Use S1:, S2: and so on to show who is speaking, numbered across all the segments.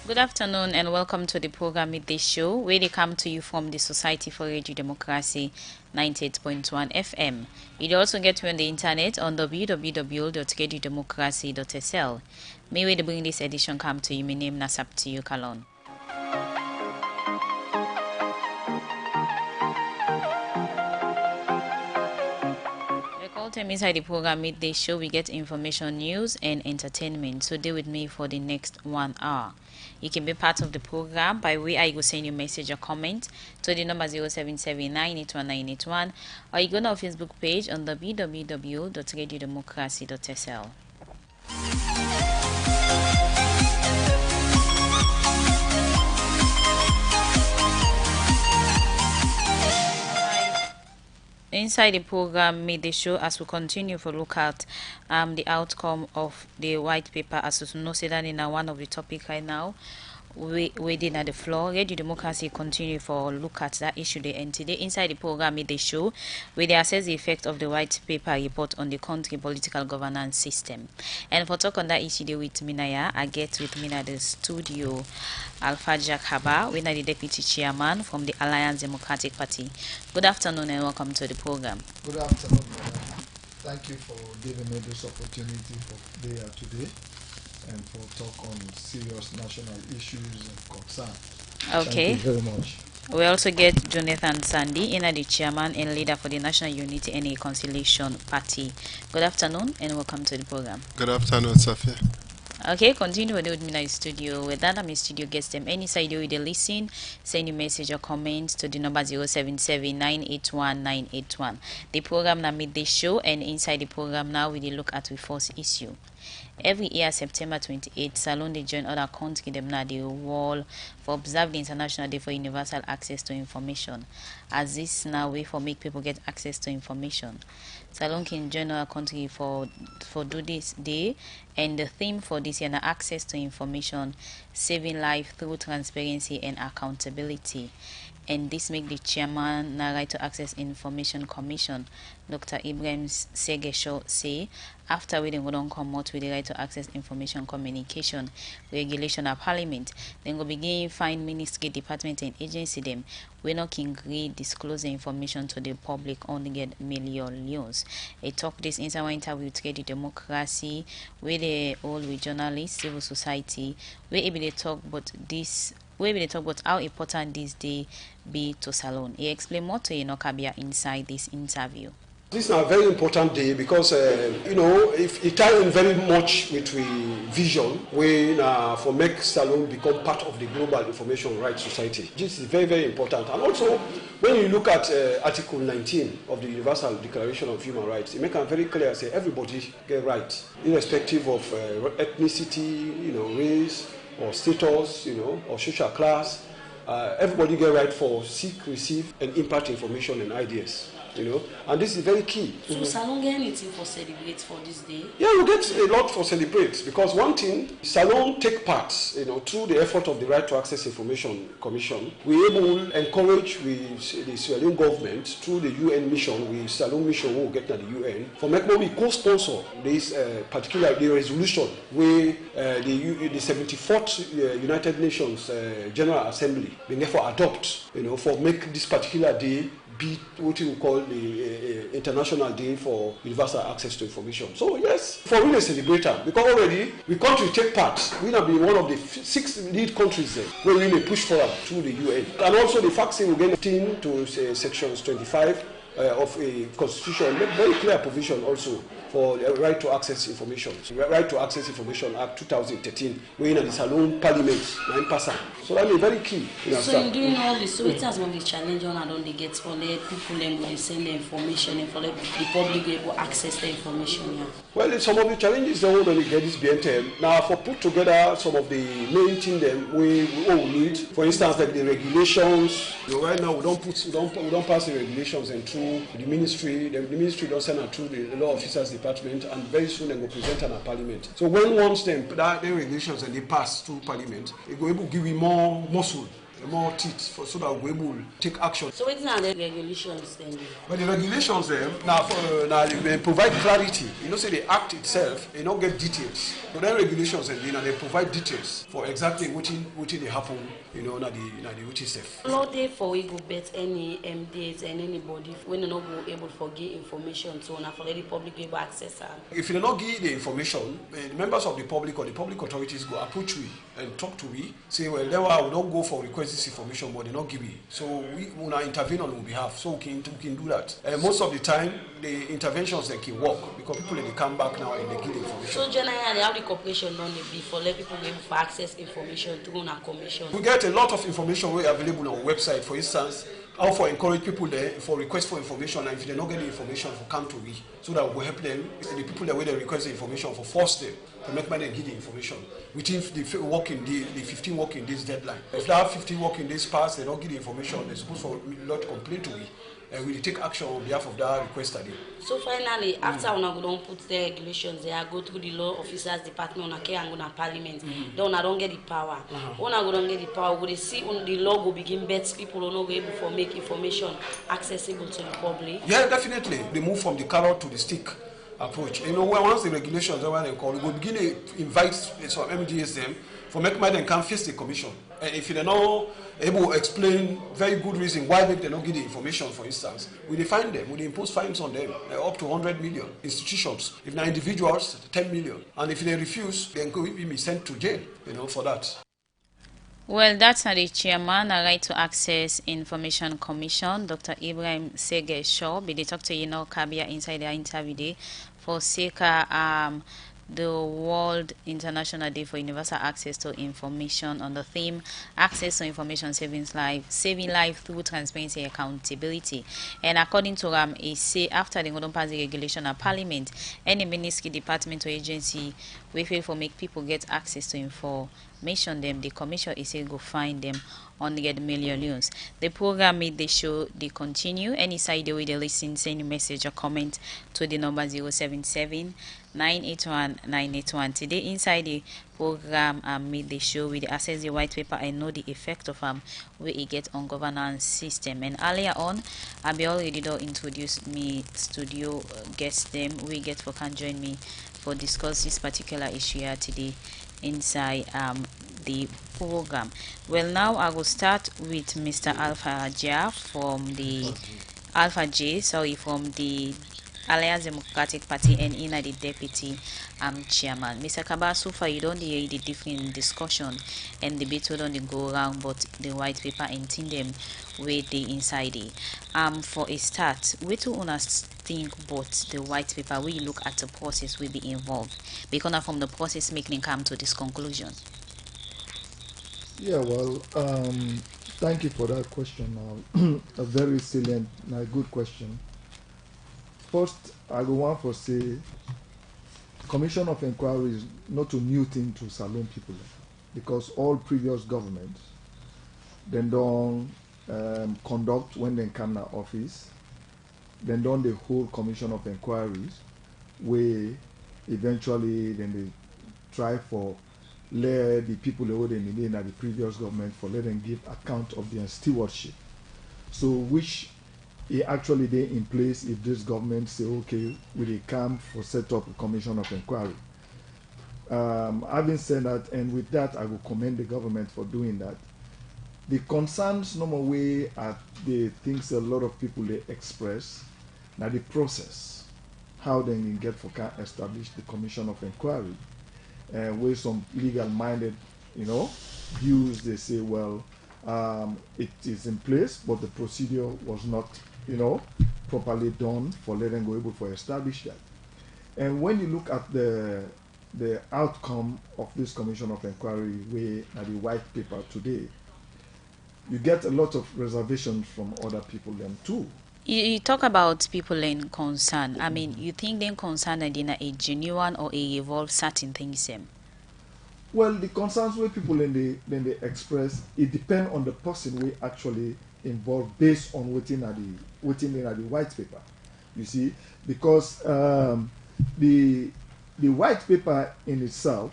S1: Good afternoon and welcome to the program Midday Show, where they come to you from the Society for Radio Democracy 98.1 FM. You also get me on the internet on www.radiodemocracy.sl. May we bring this edition come to you. My name is Nasaptiyu Kalon. Time inside the program Midday Show, we get information, news, and entertainment. So stay with me for the next 1 hour. You can be part of the program by way I will send you a message or comment to the number 0779819881, or you go to our Facebook page on www.radiodemocracy.sl. Inside the program Midday Show, as we continue to look at the outcome of the white paper, as you know, say that in one of the topic right now, waiting at the floor. Radio Democracy continue for look at that issue there. And today inside the program Midday Show, we assess the effect of the white paper report on the country political governance system. And for talk on that issue there with Minaya, I get with me at the studio Alpha Jack Haba, we are the deputy chairman from the Alliance Democratic Party. Good afternoon and welcome to the program.
S2: Good afternoon, madam. Thank you for giving me this opportunity for here today and for talk on serious national issues and concerns.
S1: Okay.
S2: Thank you very much.
S1: We also get Jonathan Sandy, the chairman and leader for the National Unity and Reconciliation Party. Good afternoon and welcome to the program.
S3: Good afternoon, Safia.
S1: Okay, continue with me in the studio. With that, I'm in studio guest them. Any side you will listen, send your message or comment to the number 077981981. The program now Midday Show, and inside the program now we look at the first issue. Every year, September 28th, Salon they join other countries them now the wall for observe the International Day for Universal Access to Information. As this now way for make people get access to information. Salon can join other country for do this day, and the theme for this year now access to information, saving life through transparency and accountability. And this make the chairman now Right to Access Information Commission, Dr. Ibrahim Segesho, say after we don't come out with the Right to Access Information Communication regulation of Parliament, then go begin find ministry, department and agency them we not can agree disclose the information to the public only get millions. I talk this inside one interview with Radio Democracy with the all with journalists, civil society, we able to talk about this. We will talk about how important this day be to Salon. He explained more to Kabia inside this interview.
S4: This is a very important day because, if it ties in very much with the vision when for make Salon become part of the global information rights society. This is very, very important. And also, when you look at Article 19 of the Universal Declaration of Human Rights, it makes it very clear, say everybody get rights, irrespective of ethnicity, race, or status, or social class. Everybody get right for seek, receive, and impart information and ideas. And this is very key.
S5: So Salon get anything for celebrate for this day?
S4: Yeah, we get a lot for celebrate because one thing, Salon take part, through the effort of the Right to Access Information Commission. We able encourage with the Sierra Leone government through the UN mission, with Salon mission will get to the UN for make we co-sponsor this particular the resolution where the 74th United Nations General Assembly will therefore adopt, for make this particular day be what you call the International Day for Universal Access to Information. So yes, for really a celebrator, because already we country take part. We have been one of the 6 lead countries there where we may push forward through the UN. And also the fact that we get 15 to sections 25 of a constitution, make very clear provision also for the Right to Access Information. Right to Access Information Act 2013, we're in the Salon Parliament, 9%. So that is very key.
S5: So in doing all this, so it has one of the challenge on and they get for the people and they send the information and for the public able access the information. Yeah.
S4: Well, some of the challenges they want to get this BNTM. Now, for put together some of the main things that we need, for instance, like the regulations. Right now we don't pass the regulations and through the ministry. The ministry don't send it through the law officers department, and very soon they will present in a parliament. So when once them that the regulations and they pass through parliament, it will able to give you more muscle more teeth so that we're able to take action.
S5: So what are the regulations then?
S4: But the regulations they provide clarity. You know, say the act itself, they don't get details. So then regulations and they provide details for exactly what they happen. You know, na the which is safe.
S5: Law day for we go bet any MDs and anybody when they not go able to get information so na for let the public able access.
S4: If they not give the information, the members of the public or the public authorities go approach we and talk to we, say, well, then we don't go for request this information, but they not give it. So we will intervene on our behalf, so we can do that. Most of the time, the interventions they can work because people they come back now and they give the information.
S5: So generally, how the cooperation done be for let people be able to access information through our commission.
S4: We get a lot of information we available on our website. For instance, how for encourage people there for request for information, and if they don't get the information, for come to we, so that we will help them. The people that way they request the information, for force them to make money and give the information within the 15 working days deadline. If they have 15 working days passed, they don't give the information, they're supposed to not complain to we. And we take action on behalf of that request.
S5: So finally, after we don't put the regulations, they go through the law officers department, and go to parliament. Then I don't get the power. When I don't get the power, we see when the law will begin bets people will not be able to make information accessible to the public.
S4: Yeah, definitely. They move from the carrot to the stick approach. You know, once the regulations are what they call, we will begin to invite some MDSM for make money and can face the commission. And if they're not able to explain very good reason why they don't give the information, for instance, we define them, we impose fines on them, up to 100 million. Institutions, if they're individuals, 10 million. And if they refuse, then could be sent to jail, you know, for that.
S1: Well, that's not the chairman, a Right to Access Information Commission, Dr. Ibrahim Sege Shaw, be the talk to you now, Kabia inside the interview day for SECA, the World International Day for Universal Access to Information on the theme Access to Information Saving Life through Transparency and Accountability. And according to it say after the Golden Pass regulation at Parliament, any ministry, department or agency we fail for make people get access to information them, the commission is say go find them on the millions. The program made the show they continue. Any side way they listen, send a message or comment to the number 077-981-981. Today inside the program made the show with the access the white paper and know the effect of where it get on governance system. And earlier on I be already introduced me studio guests them we get for can join me for discuss this particular issue here today inside the program. Well, now I will start with Mr. Alpha J from the from the Alliance Democratic Party and in the deputy chairman. Mr. Kabasufa, you don't hear the different discussion and debate on the go around, but the white paper and them with the inside it. For a start, we to honest think but the white paper we look at the process will be involved because from the process making come to this conclusion.
S2: Yeah, well, thank you for that question. A very salient and a good question. First, I go want to say, Commission of Inquiry is not a new thing to Salone people, because all previous governments, they don't conduct when they come to office, then don't the whole Commission of Inquiries, where eventually then they try for let the people who they need in the previous government for let them give account of their stewardship. So which actually they in place if this government say okay, will they come for set up a commission of inquiry. Having said that, and with that I will commend the government for doing that. The concerns normal way at the things a lot of people they express, now the process, how they can get for can establish the commission of inquiry. Where some legal-minded, views, they say, well, it is in place, but the procedure was not, properly done for letting go able to establish that. And when you look at the outcome of this commission of inquiry, where at the white paper today, you get a lot of reservations from other people then too.
S1: You talk about people in concern. I mean, you think they're concerned that in a genuine or a evolve certain things?
S2: Well, the concerns where people then they express, it depends on the person we actually involved based on what's in the white paper. You see, because the white paper in itself,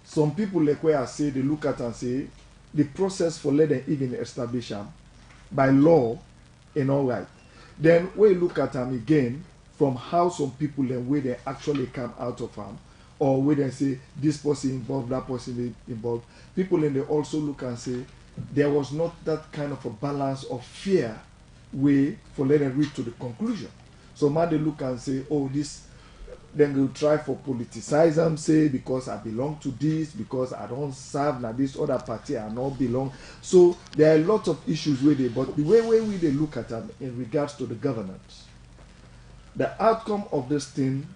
S2: some people like where I say they look at and say the process for let them even establish them by law and all right. Then we look at them again from how some people and where they actually come out of them, or where they say this person involved, that person involved. People and they also look and say there was not that kind of a balance of fear way for let them reach to the conclusion. So now they look and say, oh, this, then they'll try for politicize them, say because I belong to this, because I don't serve now this other party, I not belong. So there are a lot of issues with it, but the way we they look at them in regards to the governance, the outcome of this thing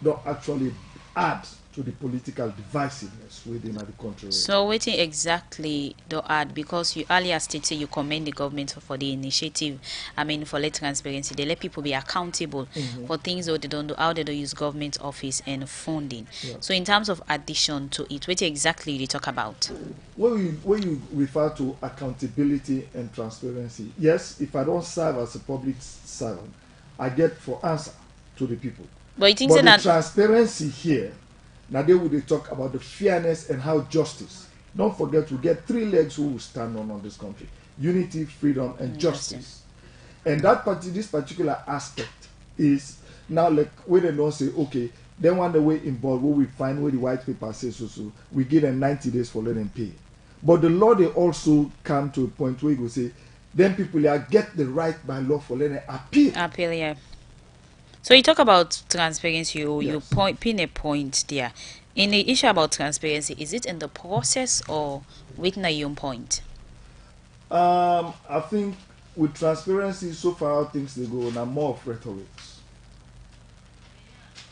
S2: don't actually add to the political divisiveness within the country.
S1: So waiting exactly the add, because you earlier stated you commend the government for the initiative. I mean, for let transparency, they let people be accountable for things that they don't do, how they don't use government office and funding.
S2: Yeah.
S1: So in terms of addition to it, what exactly they talk about?
S2: When you refer to accountability and transparency, yes, if I don't serve as a public servant, I get for answer to the people.
S1: But you think
S2: But the
S1: that
S2: transparency here, now they will talk about the fairness and how justice. Don't forget we get three legs who will stand on this country: unity, freedom, and justice. And that this particular aspect is now like where they don't say, okay, then when the way involved, where we find where the white paper says so we give them 90 days for let them pay. But the law they also come to a point where you go say, then people get the right by law for let them appeal.
S1: appeal, yeah. So you talk about transparency, you
S2: Yes.
S1: pin a point there. In the issue about transparency, is it in the process or within your own point?
S2: I think with transparency, so far how things they go now more of rhetorics.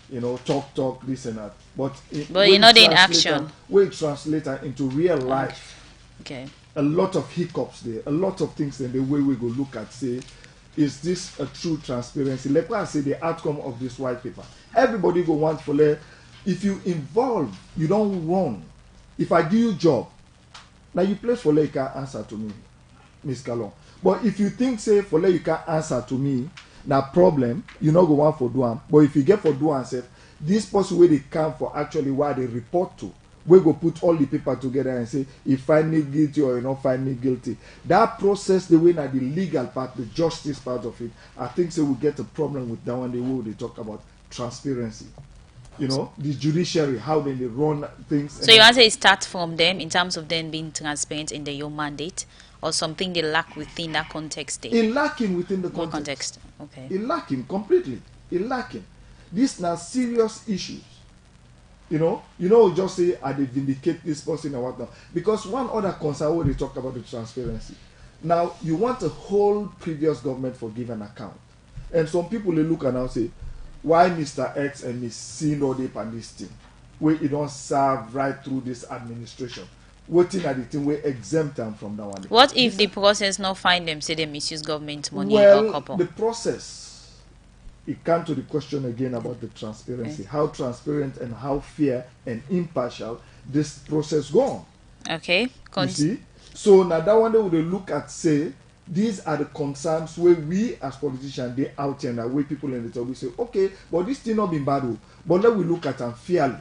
S2: You know, talk, this and that. But
S1: But you're not in action.
S2: We translate that into real life.
S1: Okay.
S2: A lot of hiccups there, a lot of things in the way we go look at, say, is this a true transparency? Like I say, the outcome of this white paper. Everybody go want for if you involve, you don't run. If I give you job, now you place for you can answer to me, Miss Kalon. But if you think say for you can answer to me, now problem, you not go want for do. But if you get for do say this person where they come for actually why they report to, we go put all the paper together and say, you find me guilty or you not find me guilty. That process, the way that the legal part, the justice part of it, I think so we get a problem with that one, the way they talk about transparency. You know, the judiciary, how they run things.
S1: So you want to say it start from them in terms of them being transparent in your mandate, or something they lack within that context?
S2: It lacking within the
S1: What
S2: context.
S1: context? Okay.
S2: It lacking completely. It lacking. These now serious issues. You know, just say, I they vindicate this person or whatnot. Because one other concern when they talk about the transparency. Now, you want to hold previous government for give an account. And some people they look and now say, why Mr. X and Miss C no they pan this thing? Where you don't serve right through this administration. Waiting at the thing we exempt them from that one.
S1: What if the process not find them, say they misuse government money or
S2: Well,
S1: couple?
S2: the process, it comes to the question again about the transparency. How transparent and how fair and impartial this process go on.
S1: Okay.
S2: You see? So now that one they would look at, say, these are the concerns where we as politicians, they out here and where people in the top, we say, okay, but this thing not been bad, but let we look at them fairly.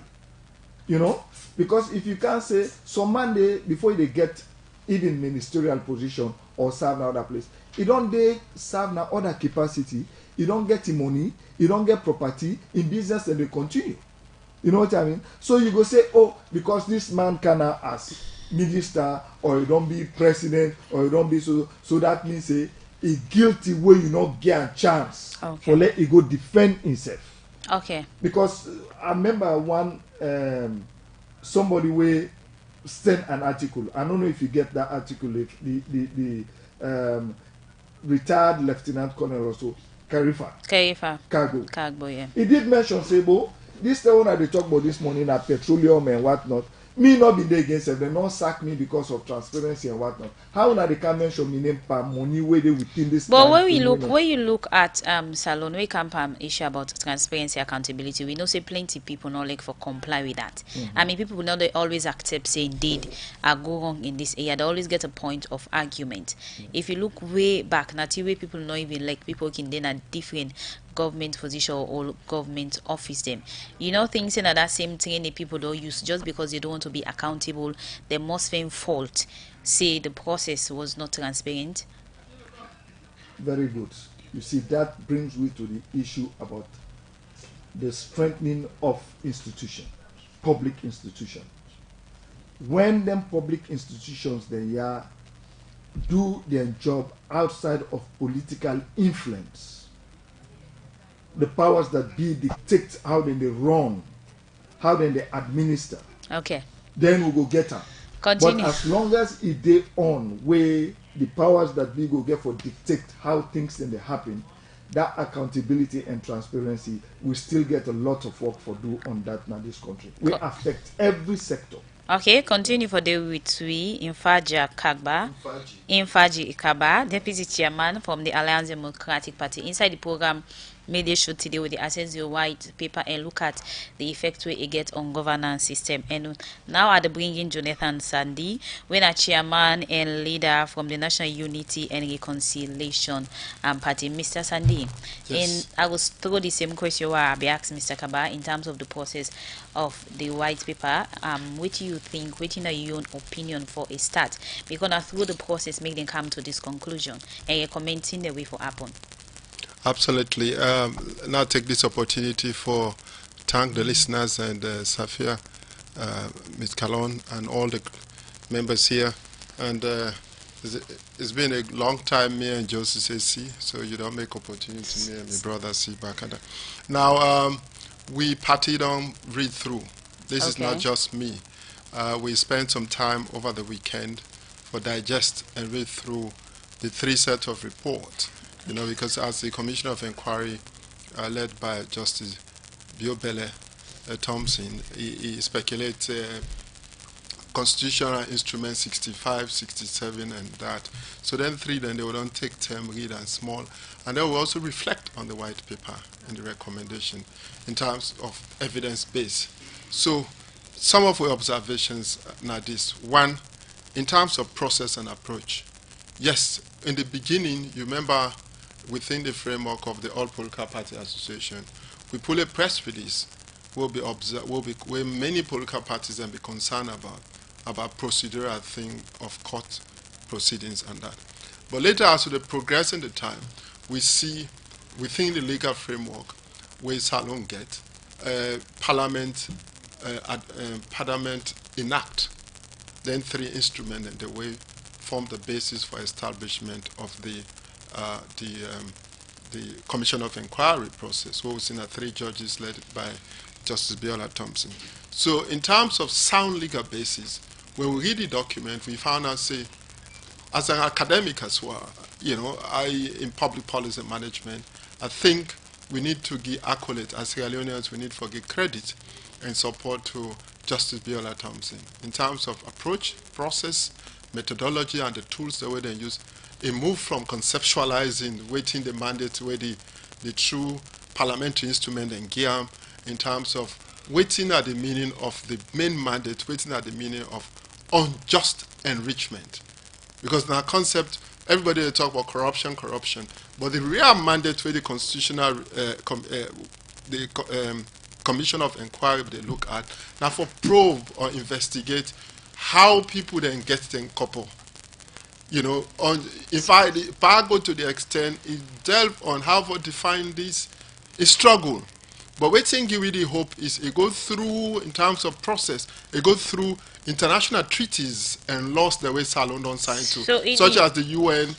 S2: You know? Because if you can't say, some man they, before they get even ministerial position or serve in other place, you don't they serve in other capacity, you don't get the money, you don't get property in business and they continue. You know what I mean? So you go say, oh, because this man can as minister or you don't be president or you don't be so that means say he guilty where you not get a chance for let he go defend himself.
S1: Okay.
S2: Because I remember one somebody where sent an article. I don't know if you get that article. The retired Lieutenant Colonel also Karifa Cargo.
S1: Yeah.
S2: He did mention say, "Bo, this the one that they talk about this morning that petroleum and whatnot. Me not be there against them. They not sack me because of transparency and whatnot. How now they can mention me name per money where they within this?
S1: But when you look at Salon, we come issue about transparency, accountability. We know say plenty people not like for comply with that. I mean, people will not they always accept say indeed I go wrong in this area. They always get a point of argument. If you look way back, not way people not even like people can then a different government position or government office them. You know, things in that same thing the people don't use just because they don't want to be accountable. They must find fault. Say the process was not transparent.
S2: Very good. You see, that brings me to the issue about the strengthening of institution, public institution. When them public institutions they do their job outside of political influence, the powers that be dictate how then they run, how then they administer.
S1: Okay.
S2: Then we go get them.
S1: Continue.
S2: But as long as it they on where the powers that be go get for dictate how things then they happen, that accountability and transparency will still get a lot of work for do on that in this country. We affect every sector.
S1: Okay, continue for the with we Infaji Kagba. Infaji Ikaba, Deputy Chairman from the Alliance Democratic Party. Inside the program, media show today with the access the white paper and look at the effect we get on governance system. And now at the bringing Jonathan Sandy, when a chairman and leader from the National Unity and Reconciliation Party, Mr. Sandy.
S3: Yes.
S1: And I will throw the same question where I be asked Mr. Kaba in terms of the process of the white paper. What do you think? What are your own opinion for a start? Because through the process, make them come to this conclusion and you're commenting the way for happen.
S3: Absolutely. Now take this opportunity for thank the listeners and Safia, Ms. Kalon, and all the members here. And it's been a long time me and Josie say see, so you don't make opportunity me and my brother see back at that. Now we partied on read through. This is not just me. We spent some time over the weekend for digest and read through the 3 sets of reports. You know, because as the Commissioner of Inquiry led by Justice Biobele Thompson, he speculates Constitutional Instrument 65, 67, and that. So then 3, then they will don't take term, read and small. And they will also reflect on the white paper and the recommendation in terms of evidence base. So some of our observations are this. 1, in terms of process and approach. Yes, in the beginning, you remember, within the framework of the All Political Party Association, we pull a press release where many political parties can be concerned about procedural thing of court proceedings and that. But later, as we progress in the time, we see within the legal framework where Salon get Parliament enact then 3 instruments and the way form the basis for establishment of the Commission of Inquiry process, where we've seen 3 judges led by Justice Biola Thompson. So in terms of sound legal basis, when we read the document, we found out, say, as an academic as well, you know, in public policy management, I think we need to give accolade, as Sierra Leoneans, we need to give credit and support to Justice Biola Thompson. In terms of approach, process, methodology, and the tools that we then use, a move from conceptualizing, waiting the mandate where the true parliamentary instrument and gear in terms of waiting at the meaning of the main mandate, waiting at the meaning of unjust enrichment. Because in our concept, everybody will talk about corruption, but the real mandate where the constitutional, Commission of Inquiry they look at, now for probe or investigate how people then get them couple. You know, if I go to the extent, it delve on how to define this, a struggle. But what thing you really hope is it go through, in terms of process, it go through international treaties and laws that we Salon don't sign to, such as the UN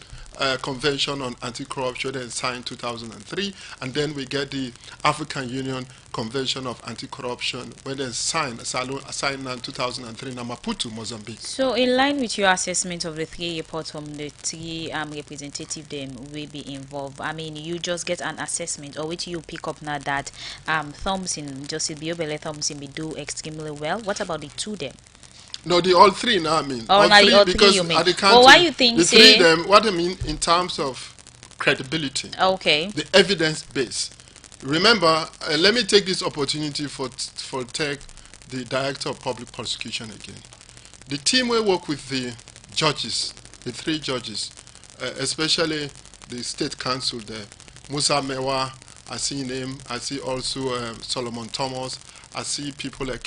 S3: Convention on Anti-Corruption and signed 2003, and then we get the African Union Convention of Anti-Corruption when they signed in 2003 in Maputo, Mozambique.
S1: So in line with your assessment of the 3 reports from the 3 representatives them will be involved, I mean, you just get an assessment or which you pick up now that Thompson, Joseph Biobele Thompson, be do extremely well. What about the 2 them?
S3: No, the all 3 now, I mean.
S1: Oh, all 3 because you mean. At the country, well, why you think
S3: the 3 them, what I mean in terms of credibility.
S1: Okay.
S3: The evidence base. Remember, let me take this opportunity for take the Director of Public Prosecution again. The team will work with the judges, the 3 judges, especially the State Council there, Musa Mewa I see name. I see also Solomon Thomas. I see people like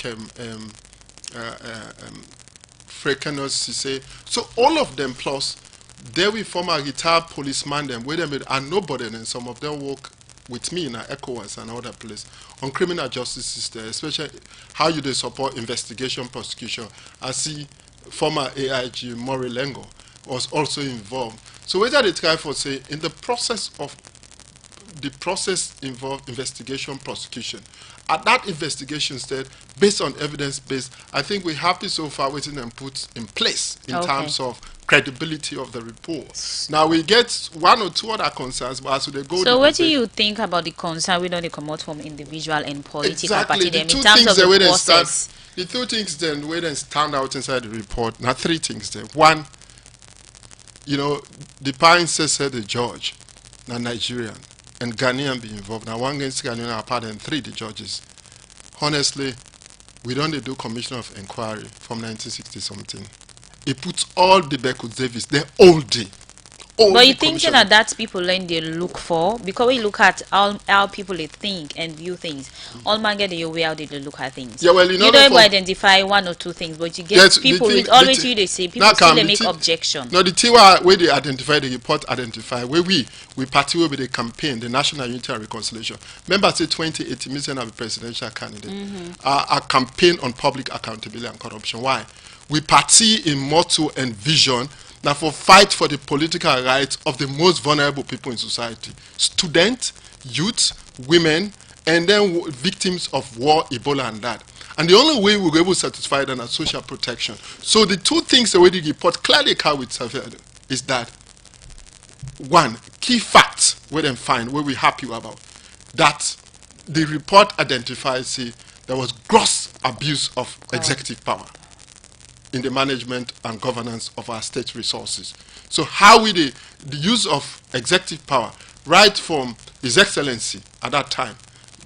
S3: Frekenos Sise. So all of them plus there we form a retired policeman them where them are nobody, and some of them work with me in ECOWAS and other place on criminal justice system, especially how you they support investigation, prosecution. I see former AIG Maury Lengo was also involved. So whether they try for say in the process of the process involved investigation, prosecution. At that investigation stage, based on evidence based, I think we're happy so far waiting and put in place in terms of credibility of the report. Now we get one or two other concerns, but as they go.
S1: So what do you think about the concern we don't come out from individual and political
S3: exactly.
S1: party
S3: The two
S1: in terms
S3: things
S1: of the process?
S3: The two things then where they stand out inside the report. Now three things there. One, you know, the Pine said the judge, now Nigerian, and Ghanaian be involved. Now one against Ghanaian apart and three the judges. Honestly, we don't do commission of inquiry from 1960 something. It puts all the Beku Davis there all day.
S1: But you think that that's people learn they look for, because we look at how people they think and view things. All man get your way how they look at things.
S3: Yeah, well,
S1: you don't even identify one or two things, but you get people with always you they say people still they make objection.
S3: No, the thing where they identify the report identify where we party with the campaign, the National Unity and Reconciliation. Remember, say 2018 million of a presidential candidate. A campaign on public accountability and corruption. Why? We party in motto and vision. Now, for fight for the political rights of the most vulnerable people in society, students, youth, women, and then victims of war, Ebola, and that. And the only way we were able to satisfy them is social protection. So the two things the way the report clearly carry with is that one key fact we then find where we're happy about that the report identifies say there was gross abuse of executive power in the management and governance of our state resources. So how we the use of executive power, right from His Excellency at that time,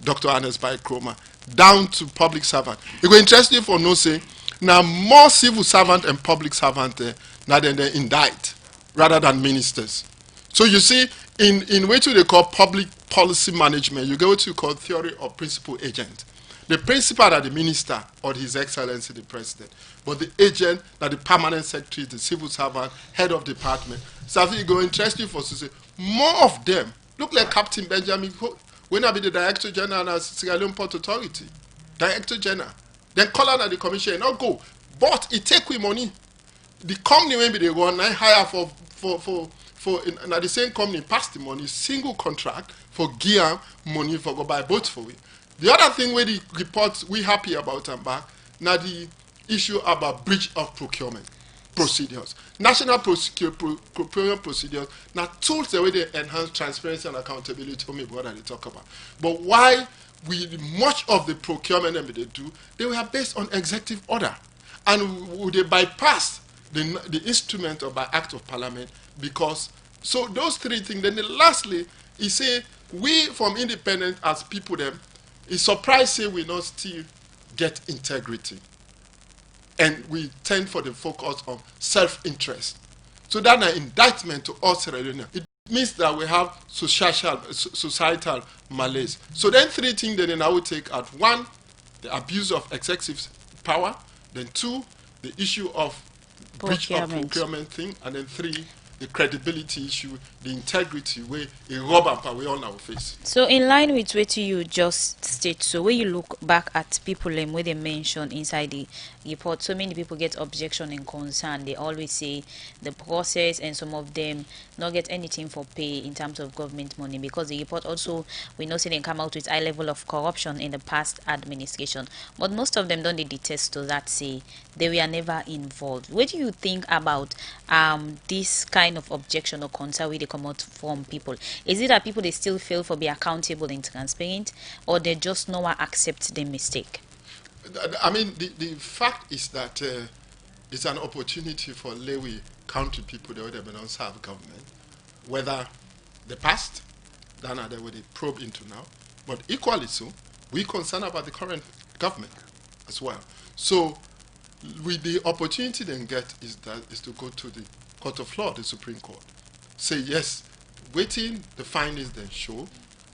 S3: Dr. Ernest Bai Kroma, down to public servant. It will interest you for no say, now more civil servant and public servant now than they indict, rather than ministers. So you see, in what they call public policy management, you go to call theory of principal agent. The principal are the minister or His Excellency the President, but the agent are the permanent secretary, the civil servant, head of department. So I think it go interest you for to say more of them look like Captain Benjamin. When I be the Director General of Sierra Leone Port Authority, Director General, then call out the commission and not go, but it take with money. The company when be they run, I hire for the same company pass the money, single contract for gear money for go buy boat for it. The other thing where the report we happy about and back, now the issue about breach of procurement procedures. National procurement procedures, now tools the way they enhance transparency and accountability for me what they talk about. But why much of the procurement that they do, they were based on executive order. And would they bypass the instrument or by act of parliament because so those three things. Then lastly, he say we from independent as people them, it's surprising we not still get integrity. And we tend for the focus on self-interest. So that's an indictment to us. It means that we have societal malaise. So then three things then I would take out. One, the abuse of executive power. Then two, the issue of breach of procurement thing. And then three, the credibility issue, the integrity where a rubber we on our face.
S1: So in line with what you just stated, so when you look back at people where they mention inside the report, so many people get objection and concern. They always say the process and some of them not get anything for pay in terms of government money because the report also we know say they come out with high level of corruption in the past administration. But most of them don't they detest to that say they were never involved. What do you think about this kind of objection or concern where they come out from people? Is it that people they still feel for be accountable and transparent, or they just no one accept the mistake?
S3: I mean, the fact is that it's an opportunity for Lewi country people that they don't serve government, whether the past, than they would probe into now, but equally so, we concerned about the current government as well. So, with the opportunity then get is to go to the Court of Law, the Supreme Court, say yes, waiting the findings then show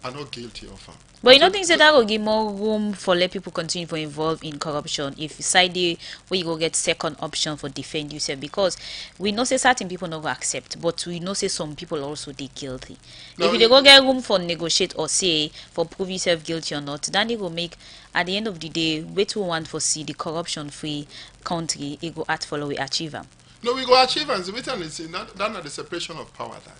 S3: are not guilty of harm.
S1: But you don't think that will give more room for let people continue to involve in corruption if you side the where you go get second option for defend yourself, because we know say certain people not go accept, but we know say some people also they guilty.
S3: No,
S1: If they go get room for negotiate or say for prove yourself guilty or not, then they go make at the end of the day wait we want for see the corruption free country it go at follow we achieve them.
S3: No, we go achieve and that's not the separation of power that.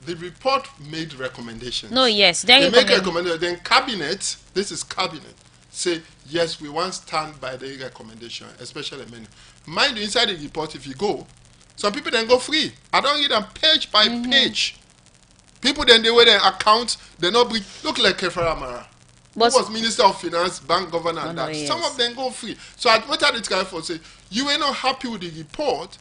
S3: The report made recommendations.
S1: No, yes.
S3: They make recommendations. Then cabinet, this is cabinet, say, yes, we want to stand by the recommendation, especially amendment. Mind you, inside the report, if you go, some people then go free. I don't read them page by page. People then they wear their accounts, they not bring, look like Kefara Amara. Who was Minister of Finance, Bank Governor, and that.
S1: Yes.
S3: Some of them go free. So what are the try for say, you were not happy with the report.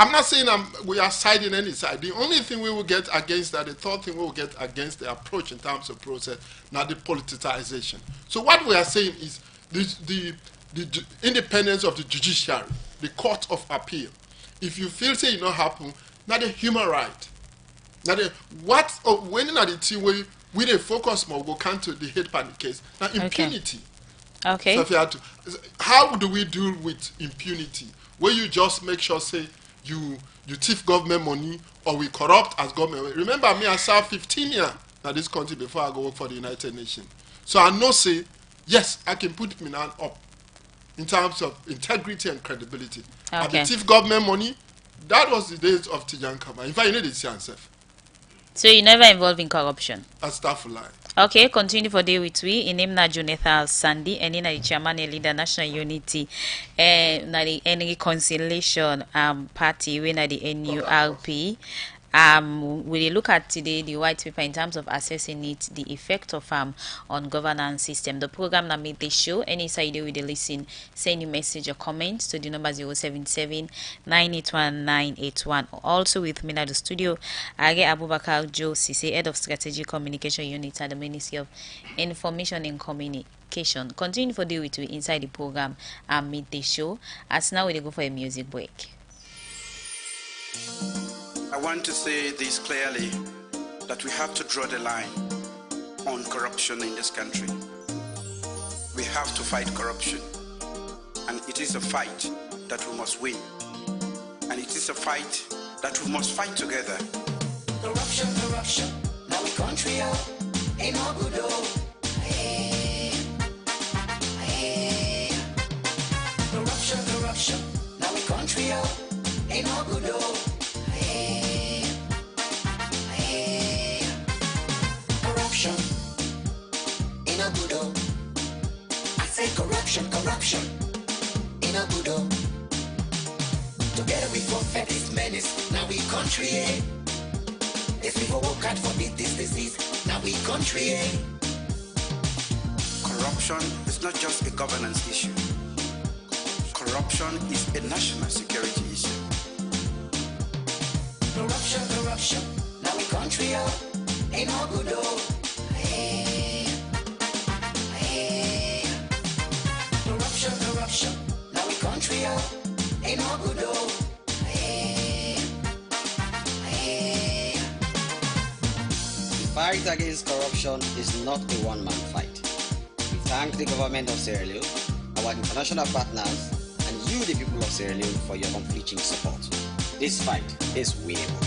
S3: I'm not saying we are siding any side. The only thing we will get against that, the third thing we will get against the approach in terms of process, not the politicization. So what we are saying is the independence of the judiciary, the court of appeal. If you feel say you not happen, not a human right. Not a when not the thing we they focus more go counter the hate panic case. Now impunity.
S1: Okay.
S3: So if you had to, how do we deal with impunity? Where you just make sure say you thief government money or we corrupt as government. Remember me, I served 15 years in this country before I go work for the United Nations. So I know say, yes, I can put me hand up in terms of integrity and credibility.
S1: Okay.
S3: I thief government money. That was the days of Tijan Kama. In fact, you need to see yourself.
S1: So you never involved in corruption?
S3: That's stuff for lie.
S1: Okay, continue for day with we. In name na Jonathan Sandy, and in the chairman and leader National Unity, and na the Reconciliation party, we na the NURP. We look at today the white paper in terms of assessing it, the effect of on governance system. The program that made the show. Any side with the listen, send your message or comment to the number 077 981 981. Also with me at the studio, Age Abubakar Joe Sise, Head of Strategic Communication Unit at the Ministry of Information and Communication. Continue for day with you inside the program and meet the show. As now we go for a music break.
S6: I want to say this clearly, that we have to draw the line on corruption in this country. We have to fight corruption, and it is a fight that we must win, and it is a fight that we must fight together.
S7: Corruption, corruption, now we country out, ain't no good hey. Corruption, corruption, now we country out, ain't no good Corruption, in a good I say corruption, corruption, in a good Together we forfeit this menace, now we country If we go work hard for this disease, now we country
S6: Corruption is not just a governance issue. Corruption is a national security issue.
S7: Corruption, corruption, now we country ain't no good Corruption, corruption, now we country ain't no good
S8: The fight against corruption is not a one-man fight. We thank the government of Sierra Leone, our international partners, and you, the people of Sierra Leone, for your unflinching support. This fight is winnable.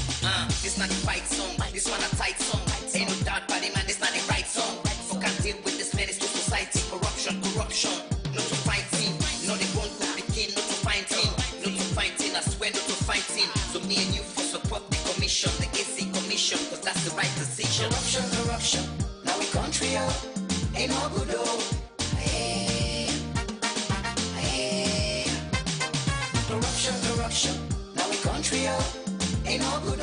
S7: This not the fight song, this one a tight song. Ain't no doubt about it, man, this not the right song. Who can deal with this menace to society? Corruption, corruption, not to fighting. No, they won't go begin, not to fighting. Not to fighting, I swear not to fighting. So me and you for support the commission, the AC commission, cause that's the right decision. Corruption, corruption, now we country ain't no good Corruption, corruption, now we country ain't no good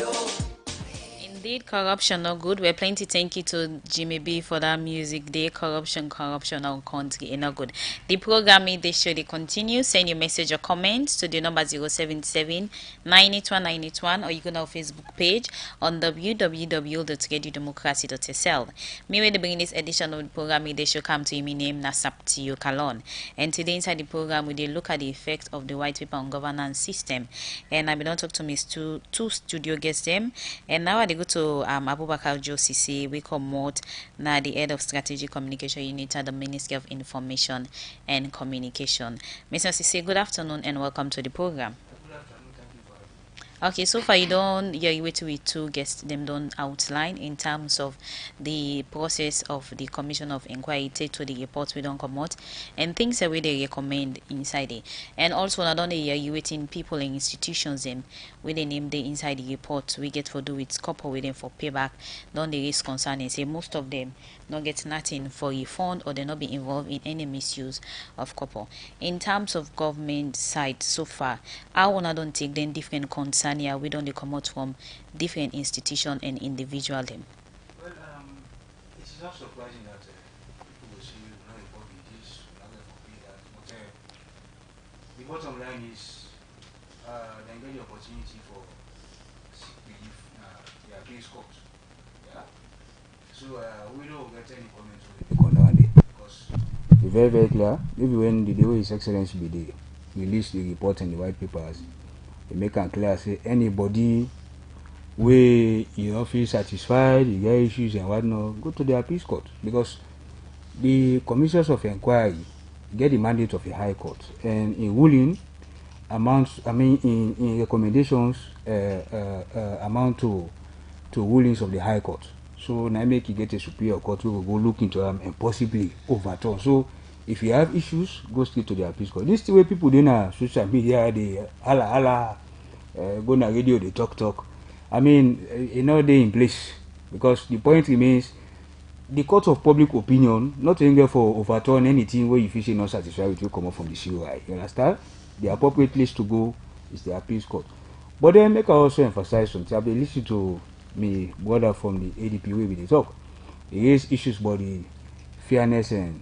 S1: Indeed, corruption not good. We're plenty thank you to Jimmy B for that music day. Corruption our country not good. The program they show they continue. Send your message or comments to the number 077 981 981 or you go to our Facebook page on www.radiodemocracy.sl. Me when they bring this edition of the program they show come to me name Nasaptio Kalon. And today inside the program we look at the effect of the white paper on governance system. And I will not talk to me two studio guests them. And now I go to also Abubakar Josisi, we promote now the head of strategic communication unit at the Ministry of Information and Communication. Mr. Sisi, good afternoon and welcome to the program. Okay, so far you don't, you're waiting with two guests, them don't outline in terms of the process of the commission of inquiry take to the reports we don't come out and things that we they recommend inside it. And also not only you waiting people and institutions them we they name the inside the report we get for do with couple waiting for payback, don't they raise concern and say most of them not get nothing for refund or they not be involved in any misuse of couple. In terms of government side so far, I wanna don't take them different concern here we don't come out from different institutions and individual them.
S9: Well, it is not surprising that people will say you not involved in this, not involved in that. But the bottom line is they get the opportunity for sick relief. They are case court. Yeah. So we don't get any comments on it because it's very very clear. Maybe when the day His Excellency be there, release the report and the white papers. They make it clear, say anybody where you don't feel satisfied, you get issues and whatnot, go to the appeals court because the commissions of inquiry get the mandate of the High Court and in ruling amounts, in recommendations amount to rulings of the High Court. So now make you get a superior court who will go look into them and possibly overturn. So if you have issues, go straight to the appeals court. This is the way people do na social media, they go na radio, they talk. I mean, they in place because the point remains the court of public opinion not only for overturn anything where you feel not satisfied with you come up from the COI. You understand? The appropriate place to go is the appeals court. But then make I also emphasize something. I've been listening to me brother from the ADP way we talk. There is issues about the fairness and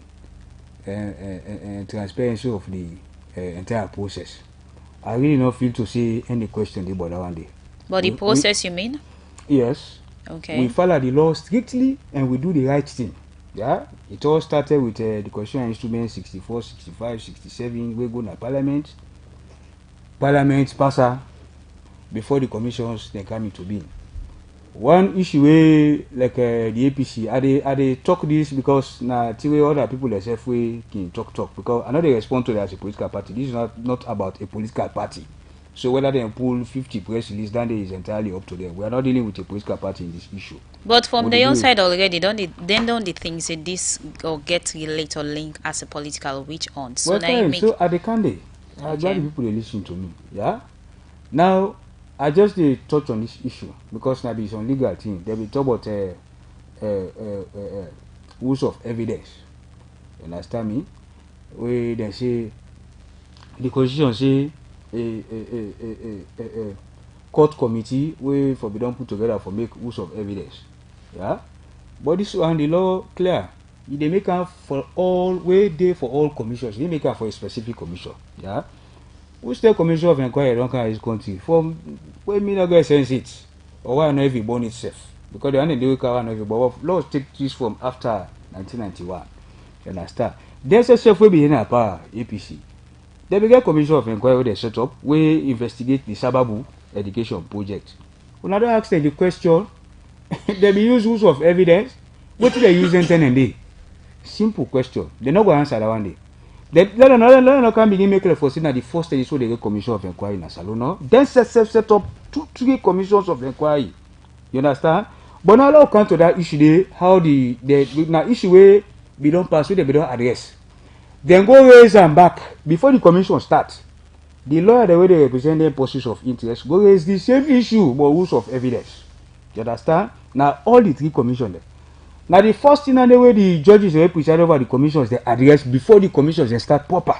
S9: transparency of the entire process. I really not feel to say any question about that one day.
S1: But the process you mean?
S9: Yes.
S1: Okay.
S9: We follow the law strictly and we do the right thing. Yeah. It all started with the Constitutional Instrument 64, 65, 67. We go to Parliament. Parliament passer before the commissions they come into being. One issue where like the APC, I they talk this because now other people themselves we can talk because I know they respond to that as a political party. This is not about a political party. So whether they pull 50 press release, then is entirely up to them. We are not dealing with a political party in this issue.
S1: But from their own side already, don't they think say this or get related or link as a political witch hunt? So
S9: well,
S1: now you make
S9: so at the candidate, I glad people they listen to me. Yeah. Now I just touch on this issue because now it's on legal thing. They will talk about rules of evidence. You understand me? Where they say the constitution say a court committee where for be done put together for make rules of evidence. Yeah. But this one the law clear. They make it for all way day for all commissions. They make it for a specific commission. Yeah. Which the commission of inquiry don't come this country from where me not get sense it or why not every born itself because the only do not every but laws take this from after 1991. You understand? There's a self way behind a power APC. They began commission of inquiry they set up we investigate the Sababu education project. When I don't ask them the question, they be use rules of evidence. What do they use in 10 and day? Simple question. They not going to answer that one day. Let them can begin making a force at the first stage so they get commission of inquiry in a salon. Then set up 2-3 commissions of inquiry. You understand? But now I'll come to that issue there, how the now issue where we don't pass, they don't address. Then go raise them back before the commission starts. The lawyer the way they represent their positions of interest go raise the same issue but rules of evidence. You understand? Now all the 3 commissions there. Now the first thing and the way the judges they preside over the commissions they address before the commissions they start proper.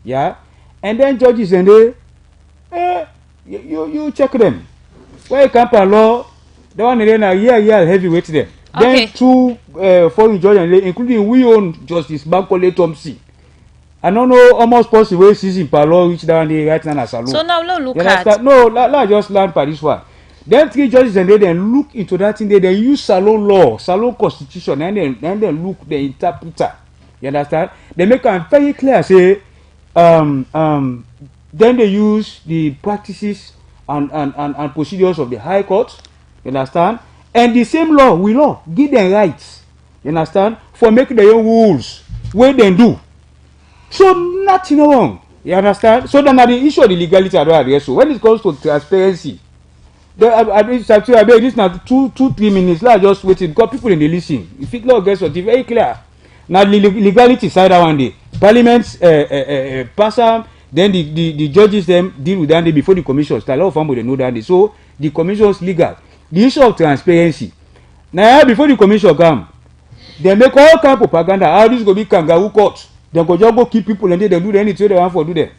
S9: Yeah? And then judges and they you check them. Where you camp law, the one then a year heavyweight there.
S1: Okay.
S9: Then 2 foreign judges including we own Justice Bankole Thompson. I don't know almost possible way season per law which down there right now as a law.
S1: So now look at
S9: no, let just learn by this one. Then 3 judges and they then look into that thing. They then use salon law, salon constitution, and then look the interpreter. You understand? They make it very clear. Say, then they use the practices and procedures of the High Court. You understand? And the same law, we law, give them rights, you understand, for making their own rules, where they do. So nothing wrong, you understand? So then the issue of the legality I don't address. So when it comes to transparency, this now 2-3 minutes, let's just wait because people in the listen. If it law gets what very clear. Now the legality side one day, Parliament pass them, then the judges them deal with that day before the commission start. A lot of them they know that day. So the commission is legal. The issue of transparency. Now before the commission come, they make all kind of propaganda. How this go be kangaroo court? They go just go keep people and they do anything they want for do them.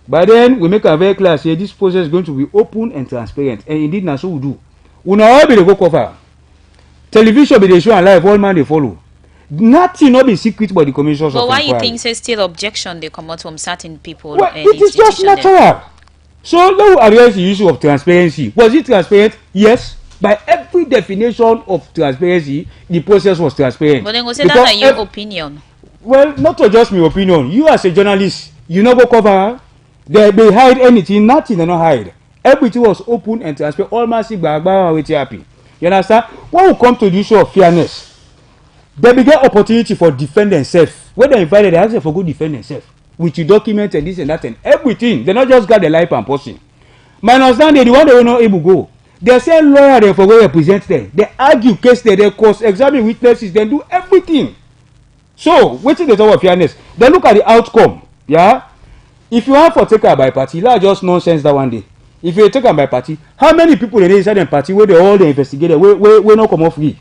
S9: But then we make a very clear say this process is going to be open and transparent, and indeed that's what we do. We now all be the go cover. Television be the show and live, all man they follow. Nothing not be secret about the commissions.
S1: But why you think say still objection they come out from certain people?
S9: Well, it is just natural. So let us address the issue of transparency. Was it transparent? Yes. By every definition of transparency, the process was transparent.
S1: But then go say that's your opinion.
S9: Well, not just my opinion. You as a journalist, you no go cover. They hide anything, nothing they not hide. Everything was open and transparent. All man see bagba with happy. You understand? When we come to the issue of fairness, they began opportunity for defend themselves. When they invited, they asked for good defend themselves. With your document and this and that and everything. They not just got the life and person. Minus that, the one they were not able to go. They say lawyer they for go represent them. They argue case they cause examine witnesses, they do everything. So, waiting the talk of fairness. They look at the outcome. Yeah? If you have for taker by party, that's just nonsense that one day. If you take by party, how many people in inside the party where they all the investigated, we not come off free?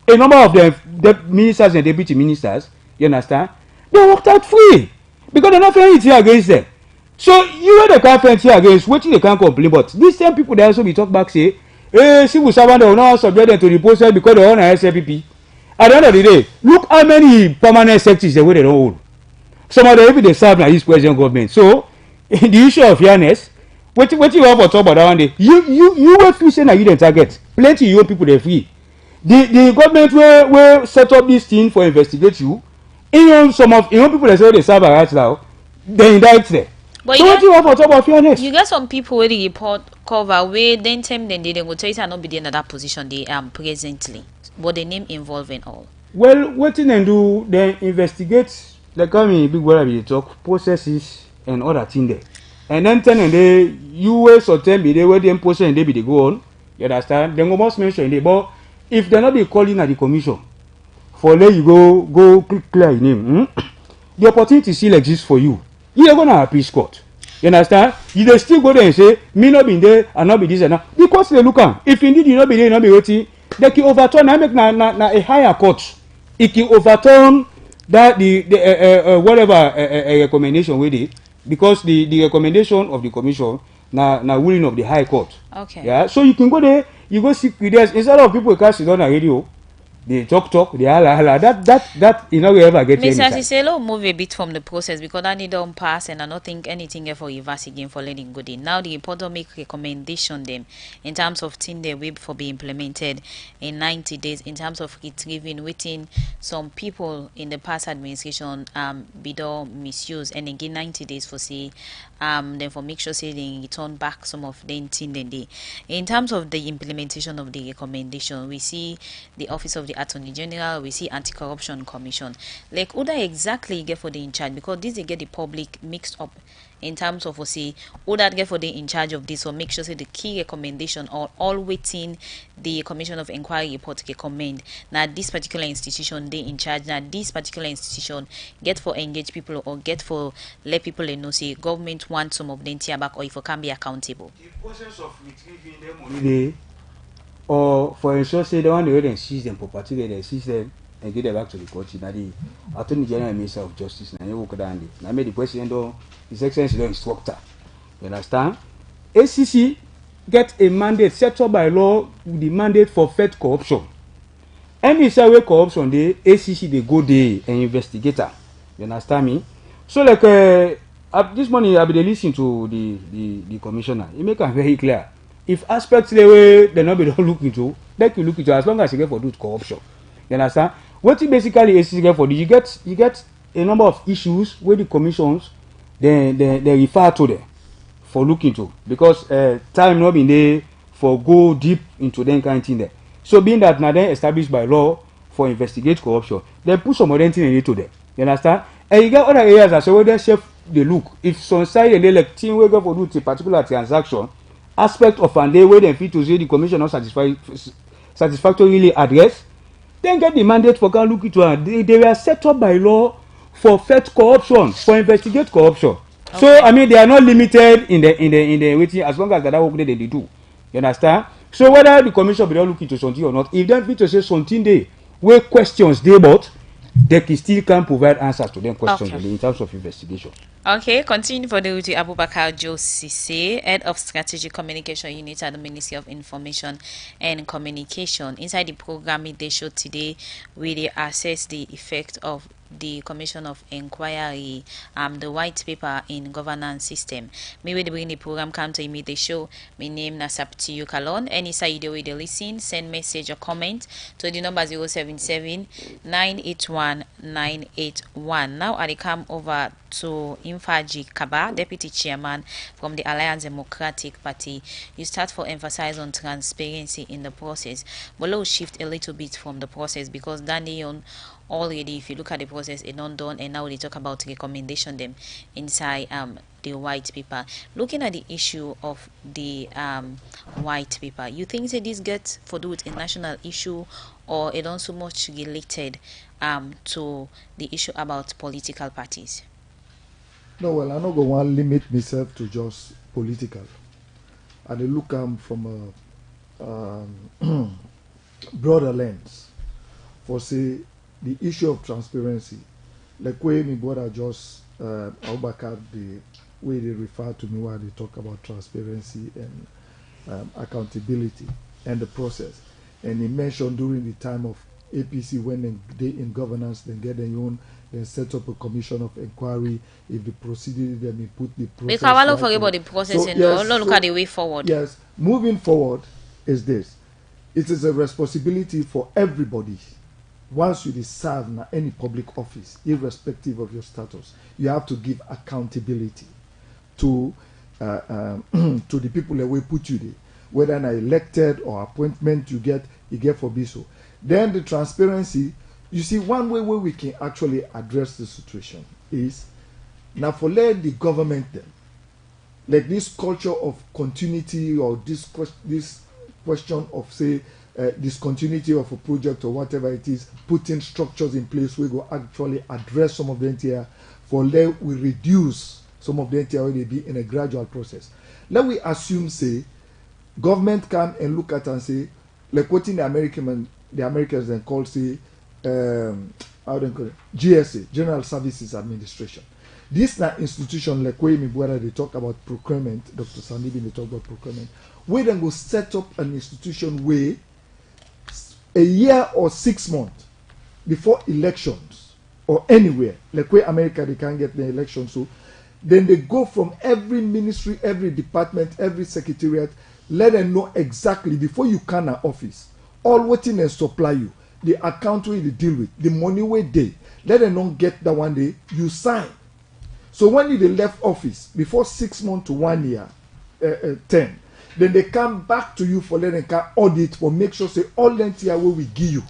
S9: A number of them, the ministers and deputy ministers, you understand? They worked out free because they're not fighting anything against them. So you the can't fight against, waiting they can't complain. But these same people they also be talk back say, hey, civil servant they will not subject them to the process because they own a SLPP. At the end of the day, look how many permanent secretaries they don't hold. Some of them even they serve now this present government. So in the issue of fairness, what you want for talk about that one day, you will feel say now you the target. Plenty young people they free. The government will set up this thing for investigate you. Even some of young people they say they serve right now, they indict them.
S1: But
S9: so what you want for talk about fairness?
S1: You get some people where the report cover where then time then they go tell you not be in that position they presently. But the name involving all.
S9: Well, what they do, they investigate. They come in big where they talk processes and other things there. And then they US or 10 be they where them process and they be they go on. You understand? Then we must mention it. But if they not be calling at the commission for let you go clear your name, the opportunity still exists for you. You are gonna appeal court. You understand? You they still go there and say, me not be there and not be this and that. Because they look at if indeed you not be there, not be waiting, they can overturn I make na a higher court. It can overturn that the whatever recommendation we did, because the recommendation of the commission na ruling of the high court.
S1: Okay.
S9: Yeah. So you can go there, you go see leaders instead of people cast it on a radio. They talk, they holla. That you know we ever get any
S1: Mr. Cicelo move a bit from the process because that need don't pass and I don't think anything for reverse again for letting good in. Now the reporter make recommendation them in terms of thing they will for be implemented in 90 days in terms of retrieving within some people in the past administration be done misuse and again 90 days for say then for make sure say they return back some of the thing then they in terms of the implementation of the recommendation we see the office of the Attorney General, we see Anti-Corruption Commission. Like, who that exactly get for the in charge? Because this they get the public mixed up in terms of, say, who that get for the in charge of this, or make sure say the key recommendation or all waiting the Commission of Inquiry report recommend. Now, this particular institution they in charge. Now, this particular institution get for engage people or get for let people know say government want some of them tear back or if it can be accountable.
S9: The process of retrieving them money. Or for instance, say the one they then seize them property, they seize them and get them back to the court. Now the Attorney General and Minister of Justice, now you walk down there. Now made the President or His Excellency the instructor. You understand? ACC get a mandate set up by law with the mandate for fight corruption. Any way corruption they ACC they go there and investigate her. You understand me? So like this morning I be listening to the commissioner. He make it very clear. If aspects the way they not be don't look into, they can look into as long as you get for do corruption. You understand? What you basically is get for you get a number of issues where the commissions they refer to them for looking to because time not been there for go deep into them kind of thing there. So being that now then established by law for investigate corruption, they put some other thing in it to them. You understand? And you get other areas as well, they chef they look. If some side and they like team we go for do a particular transaction, aspect of and they where they fit to say the commission not satisfactorily address, then get the mandate for can look into it. They were set up by law for fight corruption, for investigate corruption. Okay. So I mean they are not limited in the waiting as long as that work they do. You understand? So whether the commission will look into something or not, if they fit to say something they where questions they but they can still can provide answers to them questions in terms of investigation.
S1: Okay, continue for the Uti Abubakar Josise, Head of Strategic Communication Unit at the Ministry of Information and Communication. Inside the program they showed today, we assess the effect of the Commission of Inquiry, the white paper in governance system. Me with bring the program come to me the show. My name na Sapti Yukalon. Any side way they listen, send message or comment to the number 077 981 981. Now I come over to Infaji Kaba, Deputy Chairman from the Alliance Democratic Party. You start for emphasize on transparency in the process, but let's shift a little bit from the process because Daniel already, if you look at the process, it's not done, and now they talk about recommendation them inside the white paper. Looking at the issue of the white paper, you think that this gets for do with a national issue, or it also much related to the issue about political parties?
S2: No, well, I'm not going to limit myself to just political. I look from a broader lens for say the issue of transparency. Like way my brother just Abubakar, the way they refer to me while they talk about transparency and accountability and the process. And he mentioned during the time of APC when they in governance, then get their own, then set up a commission of inquiry. If the procedure, then we put the process.
S1: Because I forget about the process and look at the way forward.
S2: Yes, moving forward is this. It is a responsibility for everybody. Once you serve in any public office, irrespective of your status, you have to give accountability to to the people that will put you there, whether an elected or appointment you get for BISO. Then the transparency, you see, one way where we can actually address the situation is now for let the government then, like this culture of continuity or this question of say discontinuity of a project or whatever it is, putting structures in place where we go actually address some of the NTR for let we reduce some of the NTR where they be in a gradual process. Let we assume say government come and look at and say like what in the Americans then call say how they call it GSA, General Services Administration. This na institution like where they talk about procurement, Dr. Sanibin they talk about procurement, where then go set up an institution where a year or 6 months before elections or anywhere, like where America they can't get the election, so then they go from every ministry, every department, every secretariat, let them know exactly before you can an office, all waiting and supply you, the account where they deal with, the money where they, let them not get that one day, you sign. So when they left office, before 6 months to 1 year, 10, then they come back to you for letting can audit for make sure say all the NTR where we give you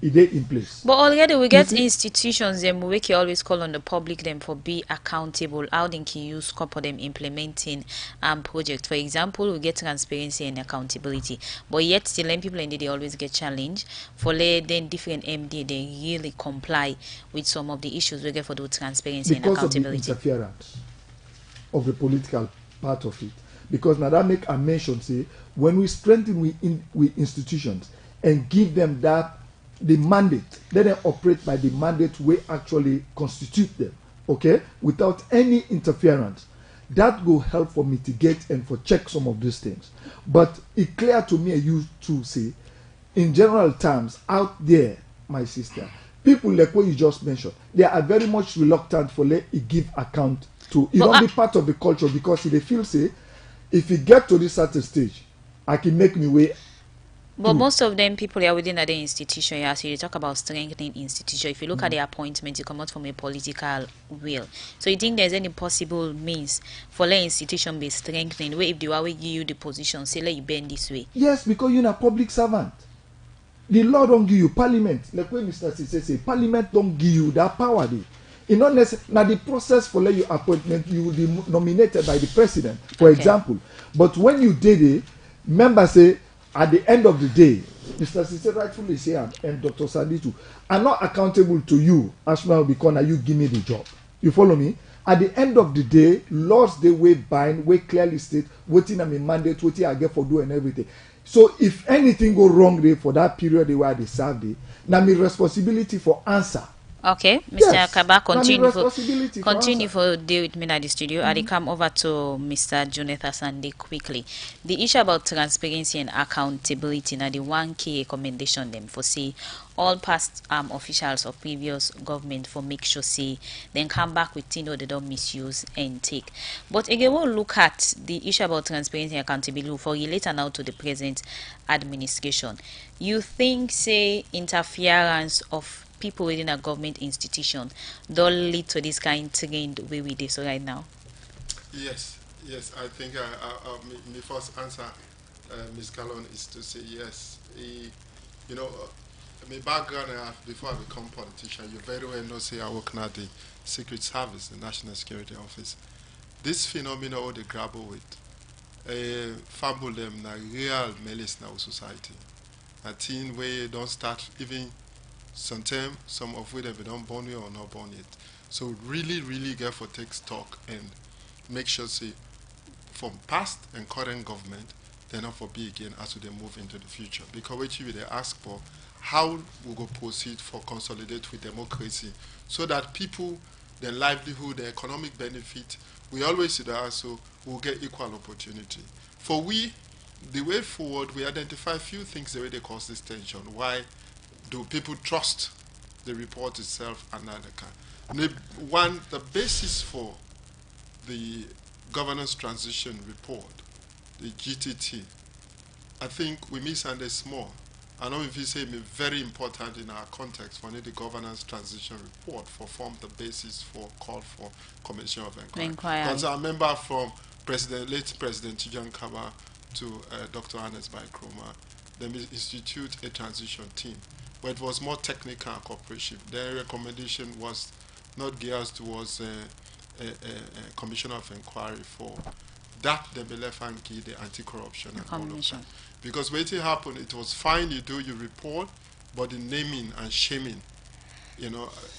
S2: is they in place.
S1: But already we get institutions them we can always call on the public them for be accountable. How they can use scope of them implementing project. For example, we get transparency and accountability. But yet still people in they always get challenged for then different MD they really comply with some of the issues we get for the transparency
S2: because
S1: and accountability.
S2: Because of the interference of the political part of it. Because now that make a mention say when we strengthen with institutions and give them that the mandate, let them operate by the mandate we actually constitute them, okay, without any interference. That will help for mitigate and for check some of these things. But it's clear to me and you to say, in general terms, out there, my sister, people like what you just mentioned, they are very much reluctant for let it give account to it don't be part of the culture because they feel say if you get to this certain stage, I can make me way.
S1: But most of them people are within other institution. Yeah, so you talk about strengthening institution. If you look at the appointment, you come out from a political will. So you think there's any possible means for the institution be strengthened? Where if they will give you the position, say let you bend this way.
S2: Yes, because you're a public servant. The law don't give you parliament. Like when Mr. Sise say, parliament don't give you that power. Now the process for let you appointment, you will be nominated by the president, for example. But when you did it, members say at the end of the day, Mr. Sise rightfully say, and Dr. Sanditu are not accountable to you, Ashma Obikona, you give me the job. You follow me? At the end of the day, laws they way bind, way clearly state, waiting on me mandate, waiting I get for do and everything. So if anything go wrong there for that period where they serve there, now my responsibility for answer.
S1: Okay, Mr.
S2: Yes.
S1: Akaba, continue
S2: for
S1: for deal with me at the studio. I come over to Mr. Jonathan Sunday quickly. The issue about transparency and accountability now the one key recommendation them for say all past officials of previous government for make sure say then come back with things they don't misuse and take. But again we'll look at the issue about transparency and accountability for later now to the present administration. You think say interference of people within a government institution don't lead to this kind of trend way we do so right now?
S3: Yes, I think my first answer, Ms. Calon, is to say yes. My background before I become politician, you very well know say I work at the Secret Service, the National Security Office. This phenomenon what they grapple with, fumble them na real malice in our society. A thing where don't start even sometimes some of which they don't born yet or not born yet. So really get for take stock and make sure say from past and current government they're not for be again as they move into the future. Because what you they ask for how we go proceed for consolidate with democracy so that people, their livelihood, their economic benefit, we always see that also will get equal opportunity. For we, the way forward, we identify a few things the way they cause this tension. Why do people trust the report itself and other kind? One, the basis for the governance transition report, the GTT, I think we misunderstand small. I know if you say it's very important in our context for the governance transition report for form the basis for call for commission of inquiry. Because I remember from late President Chijan Kaba to Dr. Hannes Baikroma, they institute a transition team. But it was more technical and cooperation. Their recommendation was not geared towards a commission of inquiry for that they be left and key the anti-corruption and all of that. Because what happened, it was fine you do your report, but the naming and shaming,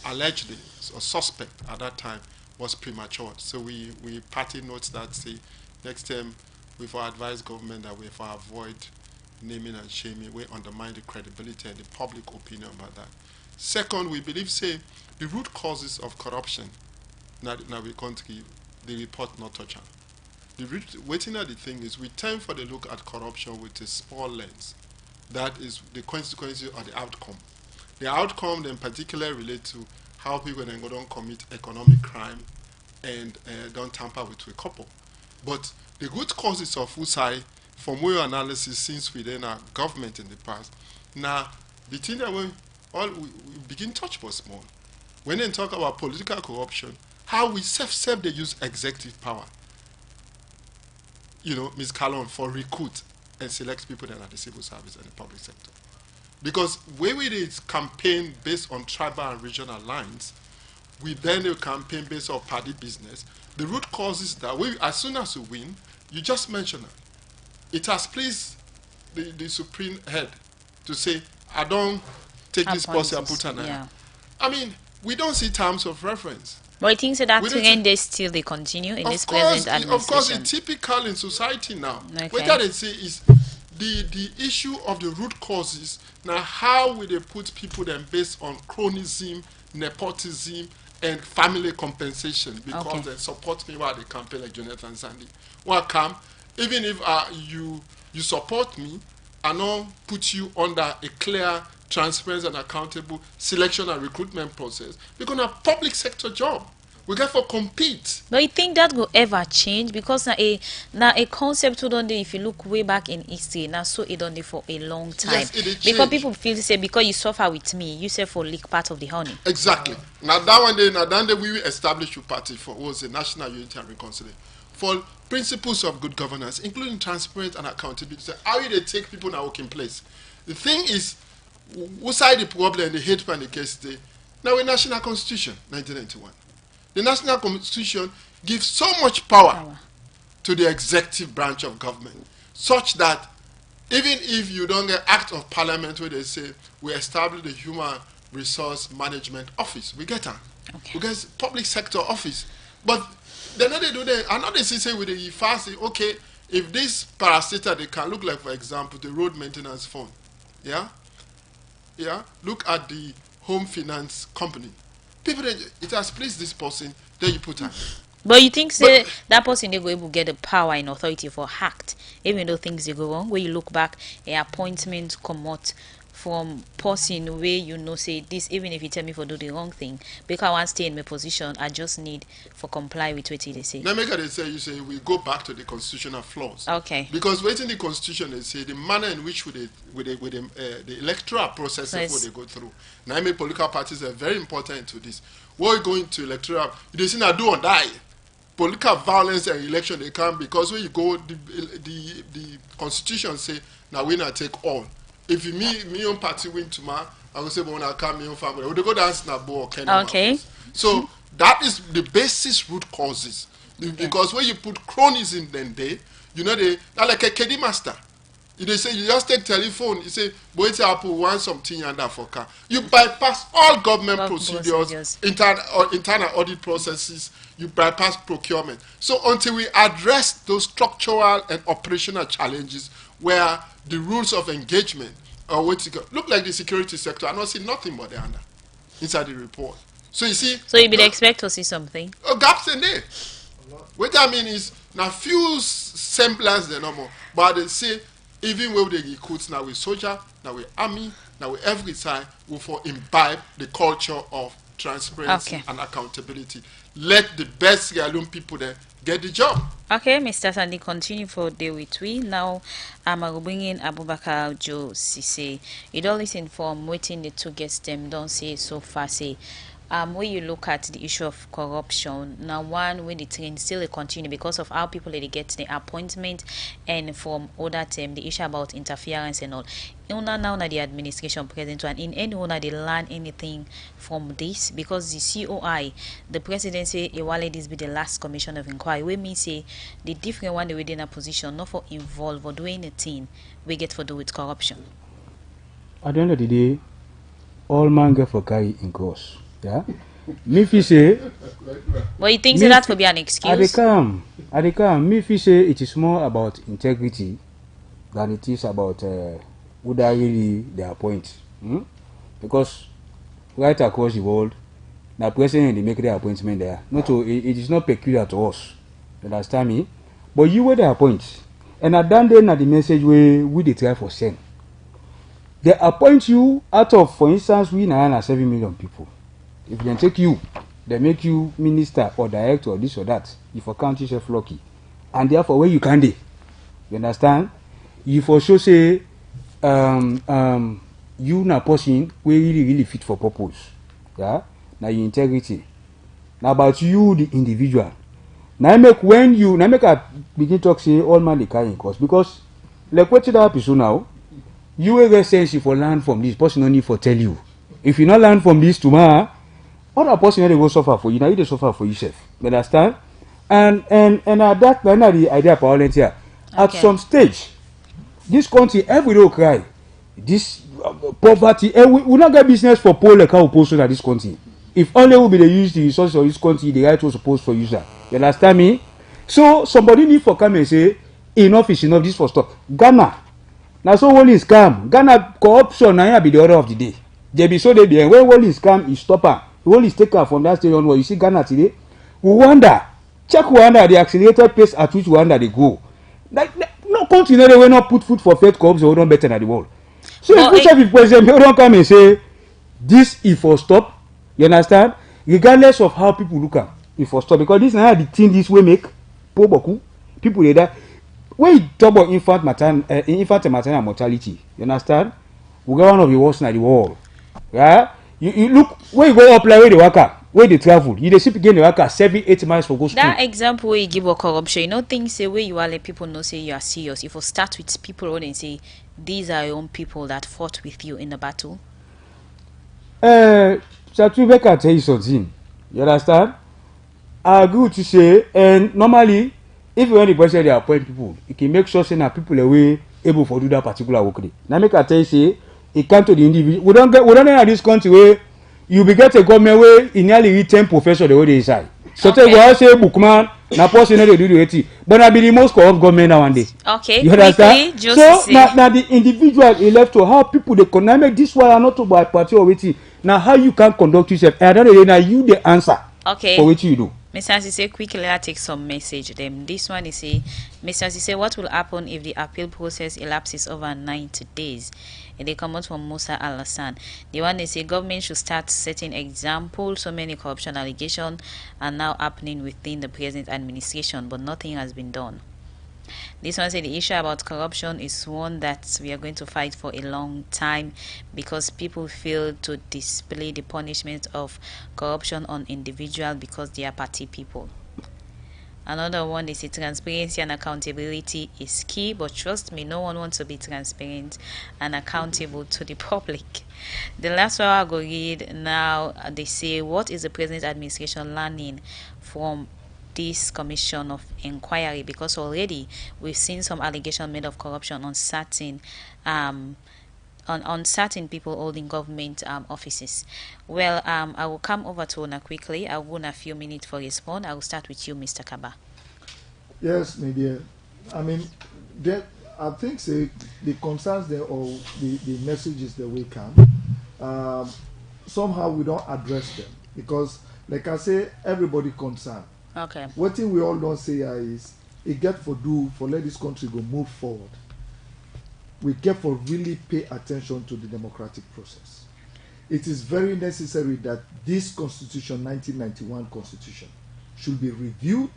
S3: allegedly or suspect at that time was premature. So we party notes that say next time we for advise government that we for avoid naming and shaming, we undermine the credibility and the public opinion about that. Second, we believe say the root causes of corruption now we country the report not touch on. Waiting at the thing is we tend for the look at corruption with a small lens. That is the consequences or the outcome. The outcome then particularly relate to how people then go don't commit economic crime and don't tamper with a couple. But the root causes of USAI, from our analysis since we then are government in the past, now the thing that we begin touch was small. When they talk about political corruption, how we self they use executive power. Ms. Calon, for recruit and select people that are the civil service and the public sector. Because when we did campaign based on tribal and regional lines, we then do campaign based on party business. The root causes that as soon as you win, you just mention it. It has pleased the supreme head to say, I don't take this policy and put an end. I mean, we don't see terms of reference.
S1: But I think so that trend they still they continue in this present administration.
S3: Of course, it's typical in society now.
S1: Okay.
S3: What they say is the issue of the root causes. Now, how will they put people then based on chronism, nepotism, and family compensation because they support me while they campaign like Jonathan Sandy. Welcome. Even if you support me, I now put you under a clear, transparent and accountable selection and recruitment process. We're going to have public sector job. We got to compete.
S1: But you think that will ever change? Because now a concept who don't if you look way back in history, now so it done for a long time.
S3: Yes, it
S1: because
S3: change.
S1: People feel to say because you suffer with me, you say for leak part of the honey.
S3: Exactly. Now that one day, we will establish a party for was the National Unity and Reconciliation for principles of good governance, including transparent and accountability. How do they take people in a working place? The thing is, who side the problem, the hate and the case today. Now, the National Constitution, 1991. The National Constitution gives so much power to the executive branch of government, such that even if you don't get act of parliament where they say we establish the human resource management office, we get that. We get public sector office. But then they do that. I know they say with the fast say, okay, if this parasita they can look like, for example, the road maintenance fund. Yeah? Yeah? Look at the home finance company. People it has pleased this person, then you put her.
S1: But you think say that person they go able to get the power and authority for act, even though things they go wrong. When you look back, a appointment come out from person where you know say this, even if you tell me for do the wrong thing, because I want to stay in my position, I just need for comply with what they say.
S3: Then make they say you say we go back to the constitutional flaws.
S1: Okay.
S3: Because within the constitution they say the manner in which the electoral process before they go through. Now I mean political parties are very important to this. We're going to electoral, they say now do or die. Political violence and election they come because when you go the constitution say now we not take all. If you me own party win tomorrow, I will say but when I come me own family, we go dance na bo or
S1: okay.
S3: So that is the basis root causes. Because when you put cronies in then they, you know they like a KD master. They say you just take telephone, you say, boy Apple want something and that for car. You bypass all government procedures, internal audit processes, you bypass procurement. So until we address those structural and operational challenges where the rules of engagement are what you look like the security sector, I don't see nothing but the under inside the report. So you see.
S1: So you would expect to see something.
S3: Gaps in there. What I mean is now few semblance the normal, but they say even when they recruit now with soldier, now with army, now with every side, we for imbibe the culture of transparency and accountability. Let the best Sierra people there get the job.
S1: Okay, Mr. Sandy, continue for day with we. Now, I'm going to bring in Abubakar Joe Sise. You don't listen from waiting the two guests them don't say so far say. When you look at the issue of corruption, now one way the trend still continue because of how people they get the appointment and from other term the issue about interference and all. Now the administration present and in any one they learn anything from this because the COI, the president say let this be the last commission of inquiry. We mean say the different one they within a position not for involve or do anything we get for do with corruption.
S9: At the end of the day, all man get for carry in course. Yeah, me fi say.
S1: But you think that would be an excuse?
S9: At the come. Me fi say it is more about integrity than it is about would I really their point. Because right across the world, the president they make their appointment there. Not to, it is not peculiar to us. You understand me? But you were their point, and at that day, the message we they try for send. They appoint you out of, for instance, we now 7 million people. If they take you, they make you minister or director or this or that. If a count yourself lucky, and therefore where you can do, you understand? You for sure say, you na person we really fit for purpose. Yeah, now your integrity. Now about you, the individual. Now I begin talk say all man they carry in cost because like what you that episode now, you will get sense if you learn from this person only for tell you. If you not learn from this tomorrow. Other person they will suffer for you. Now you they suffer for yourself. You understand? And at that time, the idea of volunteer. At some stage, this country every day will cry. This poverty. We not get business for poor like how post at this country. If only will be the use the resources of this country, the right was supposed for user. You understand me? So somebody need for come and say enough is enough. This for stop. Ghana. Now so all is scam. Ghana corruption now be the order of the day. They be so they be when all is scam is stopper. All is taken from that stage onward. You see Ghana today. Check Rwanda the accelerated pace at which Rwanda they go. No country they will not put food for faith corruption. We don't better than the world. So if president they don't come and say this is for stop. You understand? Regardless of how people look at it for stop because this is now the thing this way make poor boku people they die. When you talk about infant and maternal mortality, you understand? We got one of the worst in the world. Yeah. You look when you go up like where they work at, where they travel, you dey see pikin dey waka 7-8 miles for go school.
S1: That example wey you give of corruption, you know, things say where you are let people know say you are serious. If you start with people who and say these are your own people that fought with you in the battle.
S9: Shatru, I tell you something. You understand? I agree with you say, and normally, if you want the president they appoint people, you can make sure say na people away able for do that particular work day. Now make I tell you say, it come to the individual. We don't know this country where you be get a government where in nearly reach 10 professors the way they inside. So tell you say bookman, na person they do the 80, but I be the most corrupt government nowadays.
S1: Okay,
S9: you understand?
S1: Quickly,
S9: so now the individual elect to how people they make this one are not to by party or waiting. Now how you can conduct yourself? I don't know. Now you the answer.
S1: Okay.
S9: For what you do.
S1: Mr. Sise, quickly I take some message them. This one is say, Mr. Sise, what will happen if the appeal process elapses over 90 days? And they come out from Musa Al-Hassan. The one they say government should start setting examples. So many corruption allegations are now happening within the present administration, but nothing has been done. This one said the issue about corruption is one that we are going to fight for a long time because people fail to display the punishment of corruption on individual because they are party people. Another one is transparency and accountability is key, but trust me, no one wants to be transparent and accountable to the public. The last one I go read now, they say, what is the present administration learning from this commission of inquiry? Because already we've seen some allegation made of corruption on certain on certain people holding government offices. Well, I will come over to Ona quickly. I will want a few minutes for response. I will start with you, Mr. Kaba.
S2: Yes, my dear. I mean, I think say the concerns there or the messages that we come, somehow we don't address them because, like I say, everybody concerned.
S1: Okay.
S2: What thing we all don't say is it get for do for let this country go move forward. We get for really pay attention to the democratic process. It is very necessary that this constitution, 1991 constitution, should be reviewed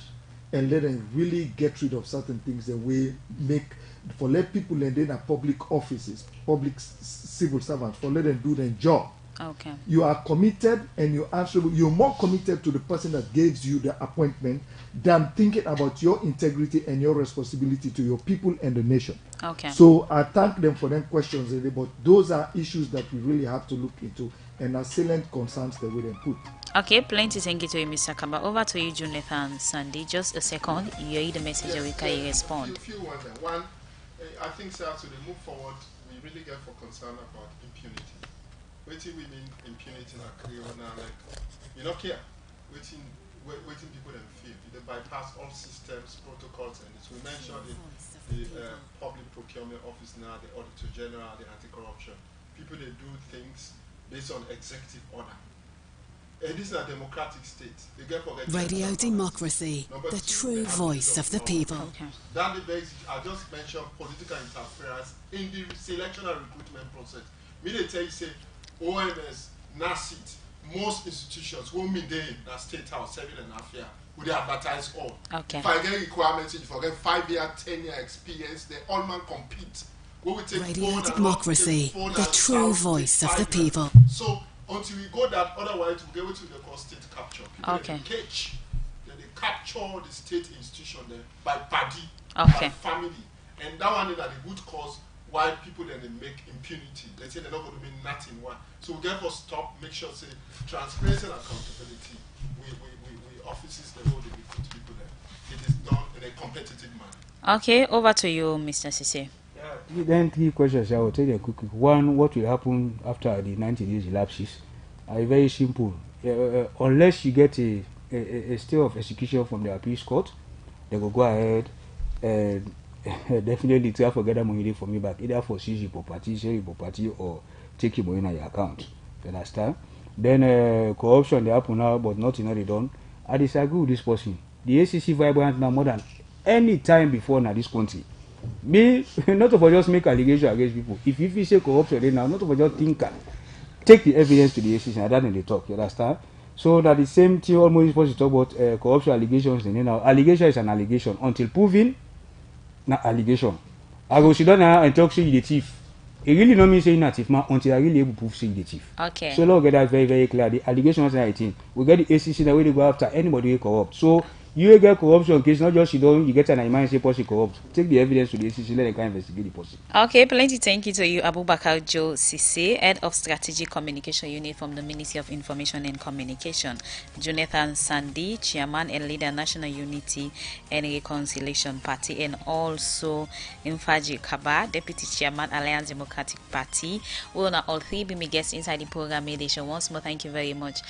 S2: and let them really get rid of certain things that we make for let people and then at public offices, public civil servants, for let them do their job.
S1: Okay.
S2: You are committed and you're answerable. You're more committed to the person that gives you the appointment than thinking about your integrity and your responsibility to your people and the nation.
S1: Okay.
S2: So I thank them for them questions, but those are issues that we really have to look into and are salient concerns that we then put.
S1: Okay, plenty thank you to you, Mr. Kaba. Over to you, Jonathan Sandy. Just a second. You hear the message and we can respond.
S3: A few ones there. One, I think, sir, as we move forward, we really get for concern about impunity. Waiting we mean impunity in a career now, like you don't care. Waiting people then feel. They bypass all systems, protocols, and we mentioned the public procurement office now, the Auditor General, the anti-corruption. People they do things based on executive order. And this is a democratic state. They get for
S10: Radio Democracy, the true voice of the people.
S1: Okay.
S3: That debate I just mentioned political interference in the selection and recruitment process. Me they tell you say OMS, NACIT, most institutions won't be there in the State House 7.5 years. Would they advertise all?
S1: Okay.
S3: If I get requirements, if I get 5-year, 10-year experience, they all man compete. We will take
S10: Radio Democracy, the true voice of the people.
S3: So until we go that, otherwise we go to the called state capture. People
S1: Okay.
S3: they catch, then they capture the state institution there by party,
S1: Okay.
S3: by family, and that one is at the good cause. Why people then they make impunity? They say they're not going to mean nothing. One, so we get to stop, make sure say transparency and accountability. We offices the road they put people there. It is done in a competitive manner.
S1: Okay, over to you, Mr. Sise.
S9: Then 3 questions I will tell you quickly. One, what will happen after the 90 days elapses? Very simple. Unless you get a stay of execution from the appeals court, they will go ahead and definitely try to get that money for me back, either for seize your property, sell your property, or take your money in your account. You understand? Then corruption they happen now, but nothing already done. I disagree with this person. The ACC vibrant now more than any time before now this country. Me, not to just make allegations against people. If you say corruption then now, not to just think, take the evidence to the ACC and then they talk. You understand? So that the same thing almost supposed to talk about corruption allegations. And now allegation is an allegation until proven. Na allegation. I go sit down now and talk to you the thief. it really not mean saying native man until I really able to prove saying the thief.
S1: Okay.
S9: So let's get that very, very clear. The allegations and everything. We get the ACC that way they go after anybody who corrupt. So you get corruption case, not just you get an mind say person corrupt. Take the evidence to the ACC, let them can investigate the person.
S1: Okay, plenty thank you to you, Abubakar Joe Sise, Head of Strategic Communication Unit from the Ministry of Information and Communication. Jonathan Sandy, Chairman and Leader, National Unity and Reconciliation Party, and also Mfaji Kaba, Deputy Chairman, Alliance Democratic Party. We will all three be my guests inside the program Midday Show. Once more, thank you very much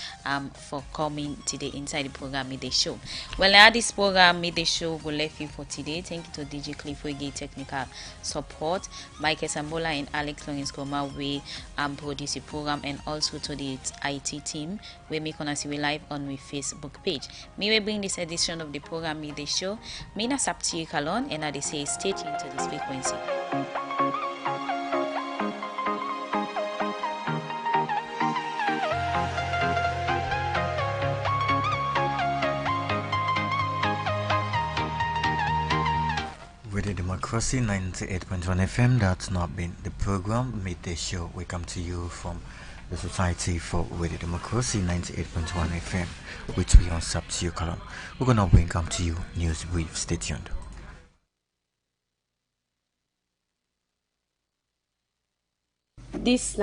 S1: for coming today inside the program Midday Show. Well, now this program Midday Show will leave you for today. Thank you to DJ Cliff Wege technical support, Michael Sambola and Alex Lawrence Koma we produce the program, and also to the IT team we make on we live on my Facebook page. Me will bring this edition of the program Midday Show. Mina Sapti Kalon, and I say stay tuned to this frequency.
S11: Radio Democracy 98.1 FM. That's not been the program Midday Show. We come to you from the Society for Radio Democracy 98.1 FM, which we on Sapti Kalon. We're gonna bring up to you news brief. Stay tuned.
S5: This